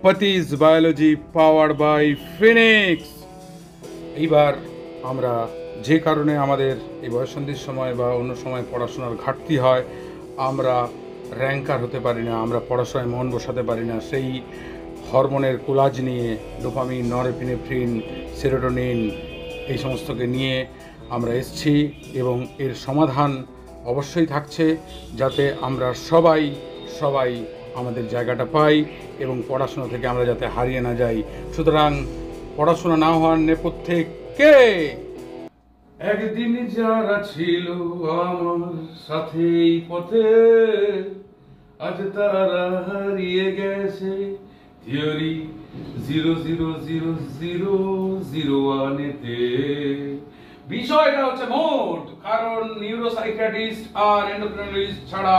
পতিস biology powered by Phoenix. এইবার আমরা যে কারণে আমাদের এই বয়ঃসন্ধির সময় বা অন্য সময় পড়াশোনার ঘাটতি হয়, আমরা র্যাঙ্কার হতে পারি না, আমরা পড়াশোনায় মন বসাতে পারি না, সেই হরমোনের কোলাজ নিয়ে ডোপামিন, নরএপিনেফ্রিন, সেরোটোনিন এই সমস্তকে নিয়ে আমরা এসেছি এবং এর সমাধান অবশ্যই থাকছে যাতে আমরা সবাই আমাদের জায়গাটা পাই এবং পড়াশোনা থেকে আমরা যাতে হারিয়ে না যাই। সুতরাং পড়াশোনা না হওয়ার নেপথ্যে কে? একদিন যারা ছিল আমার সাথে এই পথে, আজ তারা হারিয়ে গেছে থিওরি 0000001-তে। বিষয়টা হচ্ছে মুড, কারণ নিউরোসাইকিয়াট্রিস্ট আর এন্ডোক্রিনোলজিস্ট ছাড়া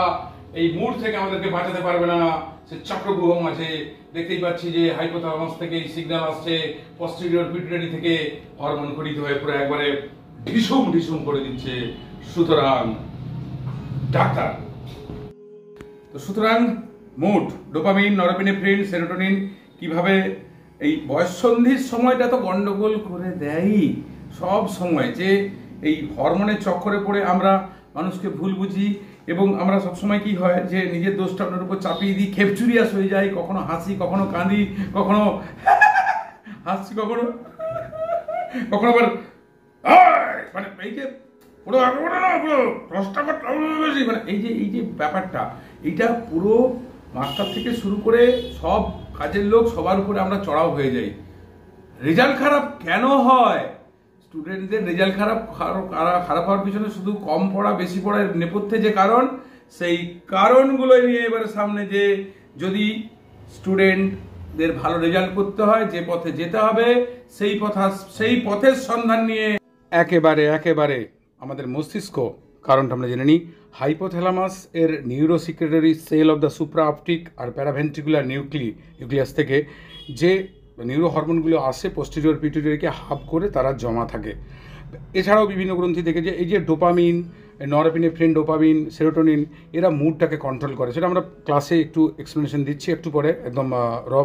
এই মুড থেকে আমাদেরকে বাঁচাতে পারবে না। সে চক্রব্যূহ আছে, দেখতেই পাচ্ছি যে হাইপোথ্যালামাস থেকে সিগন্যাল আসছে, পস্টেরিয়র পিটুইটারি থেকে হরমোন খরিত হয়ে পুরো একবারে ঢিসুম করে দিচ্ছে। সুতরাং ডাক্তার, তো সুতরাং মুড, ডোপামিন, নরএপিনেফ্রিন, সেরোটোনিন কিভাবে এই বয়ঃসন্ধির সময়টা তো গন্ডগোল করে দেয়ই সব সময়, যে এই হরমোনের চক্করে পড়ে আমরা মানুষকে ভুল বুঝি এবং আমরা সবসময় কি হয় যে নিজের দোষটা আপনার উপর চাপিয়ে দিই, খেপচুরিয়াস হয়ে যাই, কখনো হাসি, কখনো কাঁদি, কখনো হাসছি, কখনো আবার মানে এই যে পুরো মানে এই যে ব্যাপারটা, এইটা পুরো মাস্টার থেকে শুরু করে সব কাজের লোক সবার উপরে আমরা চড়াও হয়ে যাই। রেজাল্ট খারাপ কেন হয়? স্টুডেন্টদের রেজাল্ট খারাপ হওয়ার পিছনে শুধু কম পড়া বেশি পড়ার নেপথ্যে যে কারণ, সেই কারণগুলো নিয়ে এবারে সামনে যে যদি স্টুডেন্টদের ভালো রেজাল্ট করতে হয় যে পথে যেতে হবে সেই পথের সন্ধান নিয়ে একেবারে আমাদের মস্তিষ্ক, কারণটা আমরা জেনে নিই। হাইপোথ্যালামাস এর neurosecretory cell of the supra optic আর প্যারাভেন্ট্রিকুলার নিউক্লিয়াস থেকে যে নিউরো হরমোনগুলো আসে পোস্টেরিয়র পিটুইটারিকে হাব করে তারা জমা থাকে। এছাড়াও বিভিন্ন গ্রন্থি থেকে যে এই যে ডোপামিন, নরএপিনেফ্রিন, ডোপামিন, সেরোটোনিন এরা মুডটাকে কন্ট্রোল করে, সেটা আমরা ক্লাসে একটু এক্সপ্লেনেশন দিচ্ছি একটু পরে, একদম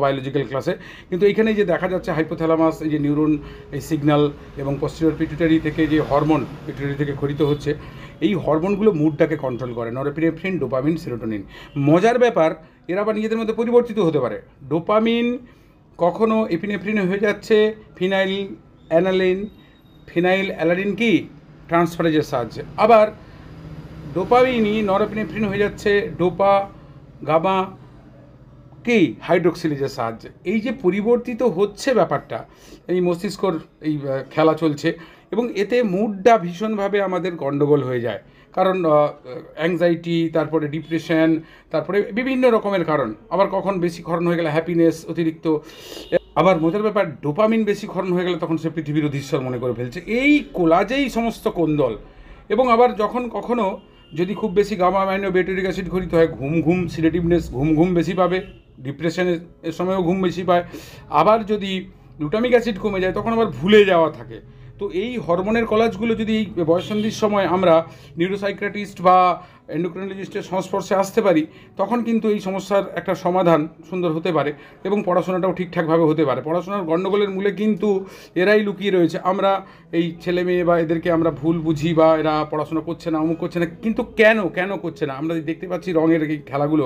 বায়োলজিক্যাল ক্লাসে। কিন্তু এইখানে যে দেখা যাচ্ছে হাইপোথ্যালামাস এই যে নিউরন এই সিগন্যাল এবং পোস্টেরিয়র পিটুইটারি থেকে যে হরমোন পিটুইটারি থেকে খরিত হচ্ছে, এই হরমোনগুলো মুডটাকে কন্ট্রোল করে, নরএপিনেফ্রিন, ডোপামিন, সেরোটোনিন। মজার ব্যাপার, এরা আবার নিজেদের মধ্যে পরিবর্তিত হতে পারে। ডোপামিন কখনো এপিনেফ্রিনে হয়ে যাচ্ছে ফিনাইল অ্যালানিন কি ট্রান্সফারেজের সাহায্যে, আবার ডোপামিনই নরএপিনেফ্রিন হয়ে যাচ্ছে ডোপা গামা কি হাইড্রোক্সিলেজের সাহায্যে। এই যে পরিবর্তিত হচ্ছে ব্যাপারটা, এই মস্তিষ্কর এই খেলা চলছে এবং এতে মুডটা ভীষণভাবে আমাদের গণ্ডগোল হয়ে যায়। কারণ অ্যাংজাইটি, তারপরে ডিপ্রেশন, তারপরে বিভিন্ন রকমের কারণ। আবার কখন বেশি ক্ষরণ হয়ে গেলে হ্যাপিনেস অতিরিক্ত। আবার মজার ব্যাপার, ডোপামিন বেশি ক্ষরণ হয়ে গেলে তখন সে পৃথিবীর অধীশ্বর মনে করে ফেলছে। এই কোলাজেই সমস্ত কোন্দল। এবং আবার যখন কখনো যদি খুব বেশি গামা অ্যামাইনো বেটোরিক অ্যাসিড খরিত হয়, ঘুম সিলেটিভনেস, ঘুম বেশি পাবে, ডিপ্রেশনের সময়ও ঘুম বেশি পায়। আবার যদি গ্লুটামিক অ্যাসিড কমে যায় তখন আবার ভুলে যাওয়া থাকে। তো এই হরমোনের কলাজগুলো যদি এই বয়ঃসন্ধির সময় আমরা নিউরোসাইকিয়াট্রিস্ট বা এন্ডোক্রিনোলজিস্টের সংস্পর্শে আসতে পারি, তখন কিন্তু এই সমস্যার একটা সমাধান সুন্দর হতে পারে এবং পড়াশোনাটাও ঠিকঠাকভাবে হতে পারে। পড়াশোনার গণ্ডগোলের মূলে কিন্তু এরাই লুকিয়ে রয়েছে। আমরা এই ছেলে মেয়ে বা এদেরকে আমরা ভুল বুঝি বা এরা পড়াশোনা করছে না, অমুক করছে না, কিন্তু কেন করছে না? আমরা দেখতে পাচ্ছি রঙের এই খেলাগুলো,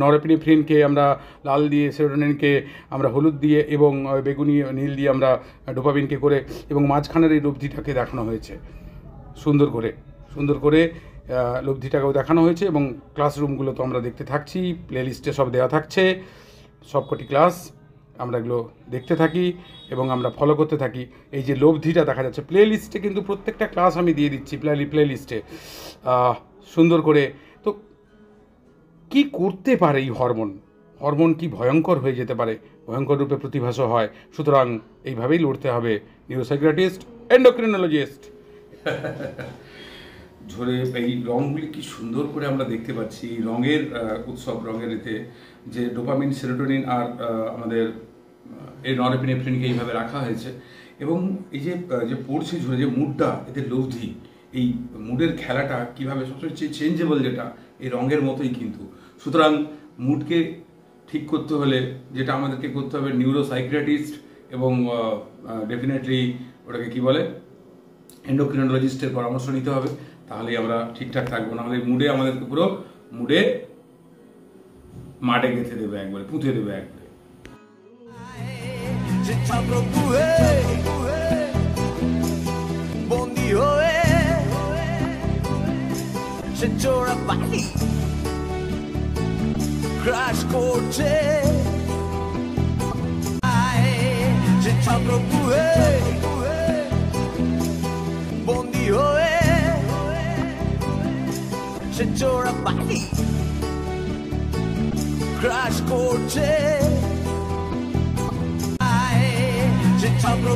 নরএপিনেফ্রিনকে আমরা লাল দিয়ে, সেরোটোনিনকে আমরা হলুদ দিয়ে এবং বেগুনি নীল দিয়ে আমরা ডোপামিনকে করে, এবং মাঝখানের এই লব্ধিটাকে দেখানো হয়েছে সুন্দর করে লব্ধিটাকেও দেখানো হয়েছে। এবং ক্লাসরুমগুলো তো আমরা দেখতে থাকছি, প্লেলিস্টে সব দেওয়া থাকছে, সবকটি ক্লাস আমরা এগুলো দেখতে থাকি এবং আমরা ফলো করতে থাকি। এই যে লব্ধিটা দেখা যাচ্ছে প্লেলিস্টে, কিন্তু প্রত্যেকটা ক্লাস আমি দিয়ে দিচ্ছি প্লেলিস্টে সুন্দর করে। তো কি করতে পারে এই হরমোন কি ভয়ঙ্কর হয়ে যেতে পারে, ভয়ঙ্কর রূপে প্রতিভাস হয়। সুতরাং এইভাবেই লড়তে হবে নিউরোসাইকিয়াট্রিস্ট, এন্ডোক্রিনোলজিস্ট। ঝরে এই রঙগুলি কি সুন্দর করে আমরা দেখতে পাচ্ছি, রঙের উৎসব, রঙের এতে যে ডোপামিন, সেরোটোনিন আর আমাদের এই নরএপিনেফ্রিনকে এইভাবে রাখা হয়েছে। এবং এই যে পড়ছে ঝরে যে মুডটা, এদের লব্ধি, এই মুডের খেলাটা কীভাবে সবসময় চেঞ্জেবল, যেটা এই রঙের মতোই কিন্তু। সুতরাং মুডকে ঠিক করতে হলে যেটা আমাদেরকে করতে হবে নিউরোসাইকিয়াট্রিস্ট এবং ডেফিনেটলি ওটাকে কি বলে এন্ডোক্রিনোলজিস্টের পরামর্শ নিতে হবে, তাহলেই আমরা ঠিকঠাক থাকবো। নাহলে মুডে আমাদেরকে পুরো মুডে মাঠে গেঁথে দেবে, একবারে পুঁতে দেবে একবারে। Crash করছে যে ছাত্র বন্দি হয়ে সে চোরা পানি ক্রাশ করছে যে ছাত্র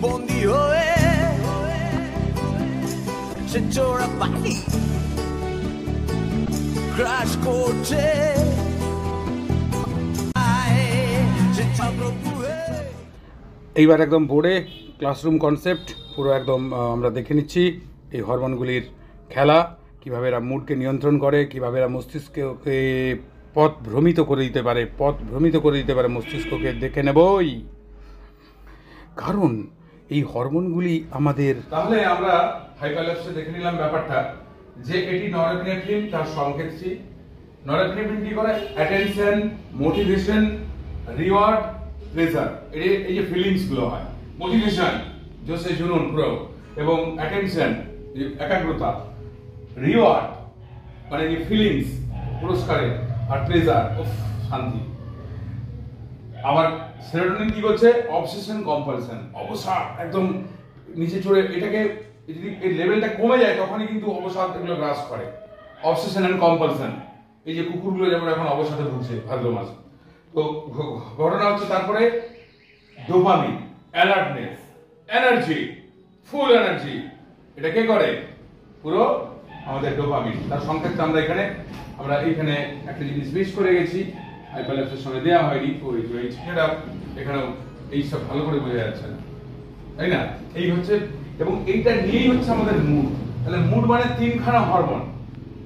বন্দি হয়ে সে চোরা পানি ক্রাশ করছে এইবার একদম বোর্ডে ক্লাসরুম কনসেপ্ট পুরো একদম আমরা দেখে নিচ্ছি এই হরমোনগুলির খেলা, কীভাবে এরা মুডকে নিয়ন্ত্রণ করে, কীভাবে এরা মস্তিষ্ককে পথ ভ্রমিত করে দিতে পারে মস্তিষ্ককে দেখে নেবই। কারণ এই হরমোনগুলি আমাদের, তাহলে আমরা হাইপারলেপসে দেখে নিলাম ব্যাপারটা যে এটি নরএপিনেফ্রিন, তার সংকেতটি নরএপিনেফ্রিন কি করে অ্যাটেনশন, মোটিভেশন, রিওয়ার্ড, প্লেজার, এই যে ফিলিংস গুলো হয়, মোটিভেশন জোশে জুনুন পুরো, এবং অ্যাটেনশন একাগ্রতা, রিওয়ার্ড মানে যে ফিলিংস পুরস্কারের, আর প্লেজার শান্তি। আবার সেরোটোনিন কি করছে অবসেশন কম্পালশন, অবসাদ একদম নিচে চড়ে, এটাকে যদি এই লেভেলটা কমে যায় তখনই কিন্তু অবসাদ এগুলো গ্রাস করে। অবসেশন এন্ড কম্পালশন, এই যে কুকুরগুলো যেমন এখন অবসাদে ভুগছে ভাদ্র মাস। তো ঘটনা হচ্ছে তারপরে ডোপামিন, অ্যালার্টনেস, এনার্জি, ফুল এনার্জি, এটা কে করে পুরো আমাদের ডোপামিন। তার সংকেতটা আমরা এইখানে একটা জিনিস বেশ করে গেছি, হাইপারলেপসের সঙ্গে দেওয়া হয়নি, ওই ছেলেটা এখানেও এইসব ভালো করে বোঝা যাচ্ছে না, তাই না? এই হচ্ছে, এবং এইটা নিয়েই হচ্ছে আমাদের মুড। তাহলে মুড মানে তিনখানা হরমোন,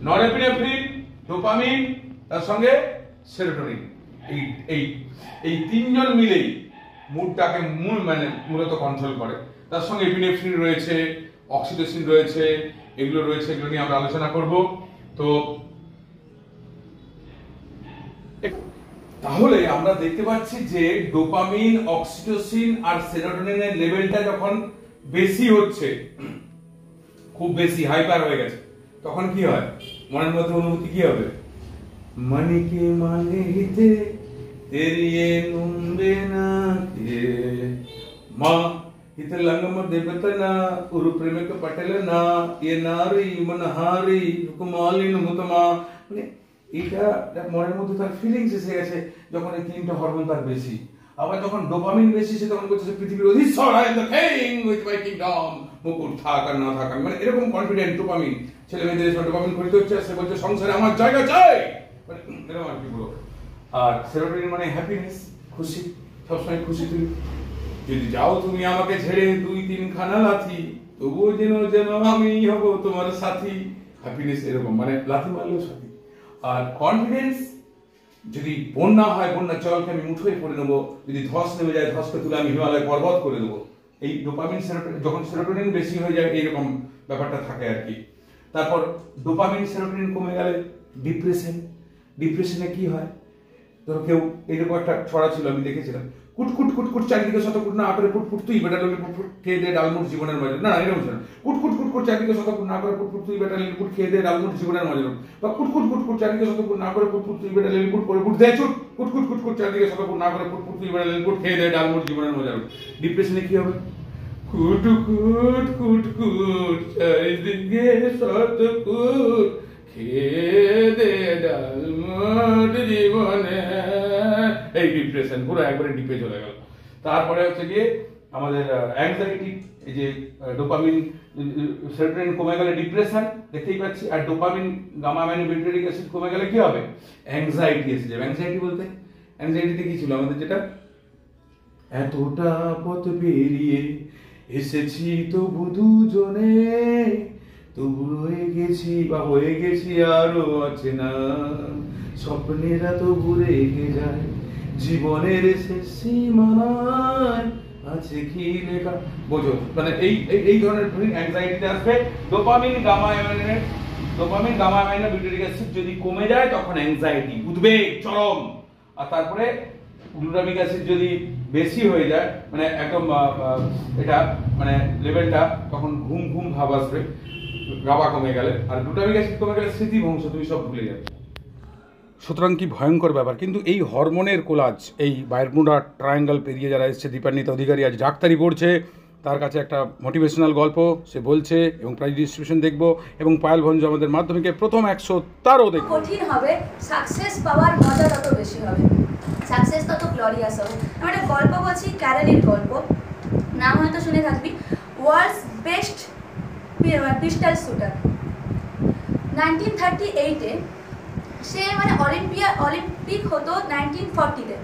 নরএপিনেফ্রিন, ডোপামিন, তার সঙ্গে সেরোটোনিন। এই তিনজন মিলেই মুডটাকে মূলত কন্ট্রোল করে। তার সঙ্গে এপিনেফ্রিন রয়েছে, অক্সিটোসিন রয়েছে, এগুলো রয়েছে, এগুলো নিয়ে আমরা আলোচনা করব। তো তাহলে আমরা দেখতে পাচ্ছি যে ডোপামিন, অক্সিটোসিন আর সেরোটোনিনের লেভেলটা যখন বেশি হচ্ছে, খুব বেশি হাইপার হয়ে গেছে, তখন কি হয় মনের মধ্যে অনুভূতি কি হবে? মনিকে মানে হিতে তেরিয়ে নুম্বে না কে মা হিতে লঙ্গম দেবতা না উরু প্রেমিক পটেল না এ নারী মনহারি কুমালিন মুতমা, মানে এটা মনের মধ্যে তার ফিলিংস এসে গেছে যখন এই তিনটা হরমোন তার বেশি। আবার যখন ডোপামিন বেশি সে তখন বলছে পৃথিবীর অধীশ্বর, I am the king with my kingdom, মুকুট থাক আর না থাক, মানে এরকম কনফিডেন্ট ডোপামিন। ছেলে মেয়েদের সব ডোপামিন খরিতে হচ্ছে, সে বলছে সংসারে আমার জায়গা চাই, মানে এরকম আর কি বলো। আর সেরোটোনিন মানে হ্যাপিনেস, খুশি, সবসময় খুশি। তুমি যদি যাও তুমি আমাকে ছেড়ে 2-3 খানা লাথি, তবুও যেন আমি হব তোমার সাথী, হ্যাপিনেস এরকম, মানে লাথি মারলেও সাথী। আর কনফিডেন্স, যদি বন্যা হয় বন্যা জলকে আমি মুঠোয় পড়ে নেবো, যদি ধস নেমে যায় ধসকে তুলে আমি হিমালয় পর্বত করে দেবো। এই ডোপামিন সেরোটোনিন, যখন সেরোটোনিন বেশি হয়ে যায় এইরকম ব্যাপারটা থাকে আর কি। তারপর ডোপামিন সেরোটোনিন কমে গেলে ডিপ্রেশনে কি হয়? ধরো কেউ এইরকম একটা ছড়া ছিল, আমি দেখেছিলাম, কুটকুট কুটকুট চারদিকে শতকুট না করে ফুটফুট তুই বেটা ললি ফুটফুট খেয়ে দে ডালমুট জীবনের মজা, না এরকম ছিল, কুটকুট কুটকুট চারদিকে শতকুট না করে ফুটফুট তুই বেটা লিলকুট খেয়ে দে ডালমুট জীবনের মজা, বা কুটকুট কুটকুট চারদিকে শতকুট না করে ফুটফুট তুই বেটা লিলকুট করে ফুট দে চুট, কুটকুট কুটকুট চারদিকে শতকুট না করে ফুটফুট তুই বেটা লিলকুট খেয়ে দে ডালমুট জীবনের মজা। ডিপ্রেশনে কি হবে? কুটকুট কুটকুট চারদিকে শতকুট খেয়ে দে ডালমুট জীবনে, এই ডিপ্রেশন পুরো একবারে ডিপে চলে গেল। তারপরে হচ্ছে গিয়ে আমাদের অ্যাংজাইটি, এই যে ডোপামিন সেরোটোনিন কমে গেলে ডিপ্রেশন দেখতেই পাচ্ছি, আর ডোপামিন গামা অ্যামিনোবেন্টোয়িক অ্যাসিড কমে গেলে কি হবে? অ্যাংজাইটি এসে যাবে। অ্যাংজাইটি বলতে অ্যাংজাইটিতে কি ছিল আমাদের, যেটা এতটা পথ পেরিয়ে এসেছি তবু দুজনে, তবু রয়ে গেছি বা হয়ে গেছি আরো আছে না, স্বপ্নেরা তবু রেগে যায় জীবনের শেষ সীমানায় আছে কি লেখা। বোঝো মানে এই ধরনের অ্যাংজাইটিটা আসবে। Dopamine gamma amino butyric acid যদি কমে যায় তখন অ্যাংজাইটি, উদ্বেগ চরম। আর তারপরে গ্লুটামিক অ্যাসিড যদি বেশি হয়ে যায় মানে একদম এটা মানে লেভেলটা, তখন ঘুম ঘুম ভাব আসবে গাবা কমে গেলে। আর গ্লুটামিক অ্যাসিড কমে গেলে স্মৃতিভ্রংশ, তুমি সব ভুলে যাবে। সুতরাং কি ভয়ঙ্কর ব্যাপার। কিন্তু এই হরমোনের কোলাজ, এই বারমুডা ট্রায়াঙ্গেল পেরিয়ে যারা এসছে, দীপান্বিতা অধিকারী আজ ডাক্তারি পড়ছে, তার কাছে একটা মোটিভেশনাল গল্প সে বলছে, এবং প্রাইজ ডিস্ট্রিবিউশন দেখবো, এবং পায়েল ভঞ্জ আমাদের মাধ্যমিকে প্রথম 100 তারও দেখবো। কঠিন হবে, সাকসেস পাওয়ার মজা তত বেশি হবে, সাকসেস তত গ্লোরিয়াস হবে। আমি একটা গল্প বলছি, ক্যারেলির গল্প, নাম হয়তো শুনে থাকবি, ওয়ার্ল্ডস বেস্ট পিস্টল শুটার। 1938-এ সে মানে অলিম্পিক হতো 1940-তে,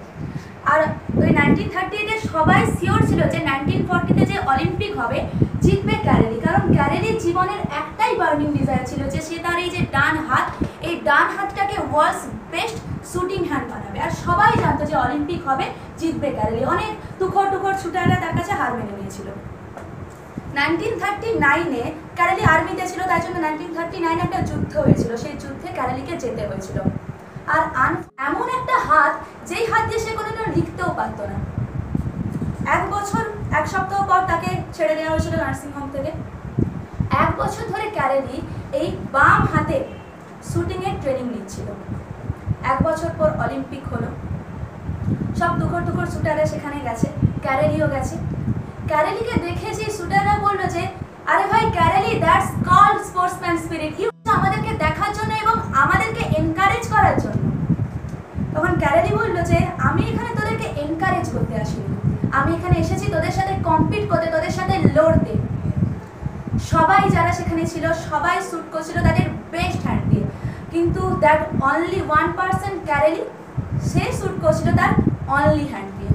আর ওই 1938-এ সবাই শিওর ছিল যে 1940-তে যে অলিম্পিক হবে জিতবে ক্যারেলি, কারণ ক্যারেলির জীবনের একটাই বার্নিং ডিজায়ার ছিল যে সে তার এই যে ডান হাত, এই ডান হাতটাকে ওয়ার্ল্ডস বেস্ট শুটিং হ্যান্ড বানাবে। আর সবাই জানতো যে অলিম্পিক হবে, জিতবে ক্যারেলি। অনেক টুকর শুটাররা তার কাছে হার মেনে নিয়েছিল। 1939-এ ক্যারেলি আর্মিতে ছিল, তাই জন্য 1939-এ একটা যুদ্ধ হয়েছিল, সেই যুদ্ধে ক্যারেলিকে যেতে হয়েছিল। আর এমন একটা হাত, যেই হাত দিয়ে সে কোনোদিন লিখতেও পারতো না। 1 বছর 1 সপ্তাহ পর তাকে ছেড়ে দেওয়া হয়েছিল নার্সিংহোম থেকে। 1 বছর ধরে ক্যারেলি এই বাম হাতে শুটিংয়ের ট্রেনিং নিচ্ছিল। 1 বছর পর অলিম্পিক হলো, সব টুকর শুটাররা সেখানে গেছে, ক্যারেলিও গেছে। ক্যারেলিকে দেখে যে শুটাররা বললো যে আরে ভাই Karoly, that's called sportsman spirit, you আমাদেরকে দেখার জন্য এবং আমাদেরকে এনকারেজ করার জন্য। তখন ক্যারেলি বললো যে আমি এখানে তোদেরকে এনকারেজ করতে আসিনি, আমি এখানে এসেছি তোদের সাথে কম্পিট করতে, তোদের সাথে লড়তে। সবাই যারা সেখানে ছিল সবাই শুট করছিল তাদের বেস্ট হ্যান্ড দিয়ে, কিন্তু দ্যাট অনলি 1% ক্যারেলি, সে শুট করছিল তার অনলি হ্যান্ড দিয়ে।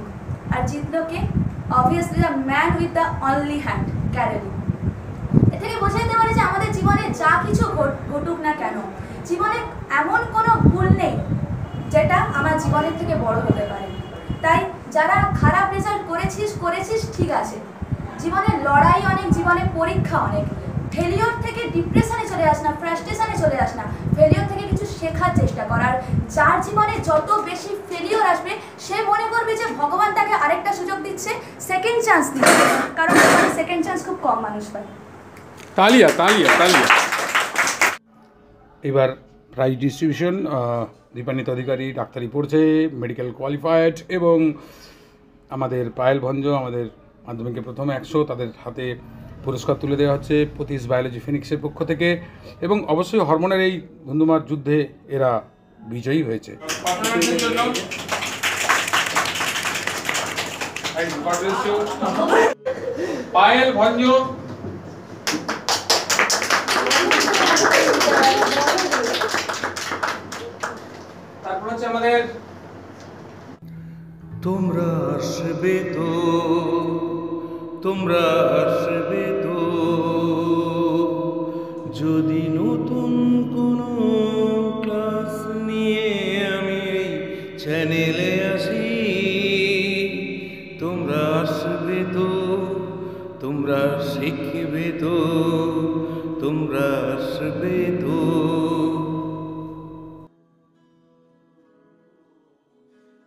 আর জিতলো কে? Obviously the man with the only hand, Karoly. এ থেকে বোঝা যেতে পারে যে আমাদের জীবনে যা কিছু ঘটুক না কেন, জীবনে এমন কোনো ভুল নেই যেটা আমার জীবনের থেকে বড় হতে পারে। তাই যারা খারাপ রেজাল্ট করেছিস ঠিক আছে, জীবনে লড়াই অনেক, জীবনে পরীক্ষা অনেক। ফেলিওর থেকে ডিপ্রেশনে চলে আস না, ফ্রাস্ট্রেশনে চলে আস না, ফেলিওর থেকে কিছু শেখার চেষ্টা কর। আর যার জীবনে যত বেশি ফেলিওর আসবে সে মনে করবে যে ভগবান তাকে আরেকটা সুযোগ দিচ্ছে, সেকেন্ড চান্স দিচ্ছে, কারণ সেকেন্ড চান্স খুব কম মানুষ পায়। তালিয়া। এবার প্রাইজ ডিস্ট্রিবিউশন। দীপান্বিতা অধিকারী ডাক্তারি পড়ছে, মেডিকেল কোয়ালিফাইড, এবং আমাদের পায়েল ভঞ্জ আমাদের মাধ্যমিকে প্রথম 100, তাদের হাতে পুরস্কার তুলে দেওয়া হচ্ছে পতিস বায়োলজি ফিনিক্সের পক্ষ থেকে। এবং অবশ্যই হরমোনের এই ধুন্ধুমার যুদ্ধে এরা বিজয়ী হয়েছে। পায়েল ভঞ্জ, তারপর হচ্ছে আমাদের তোমরা আসবে তো যদি নতুন কোনো ক্লাস নিয়ে আমি এই চ্যানেলে আসি। তোমরা আসবে তো, তোমরা শিখবে তো, তোমরা আসবে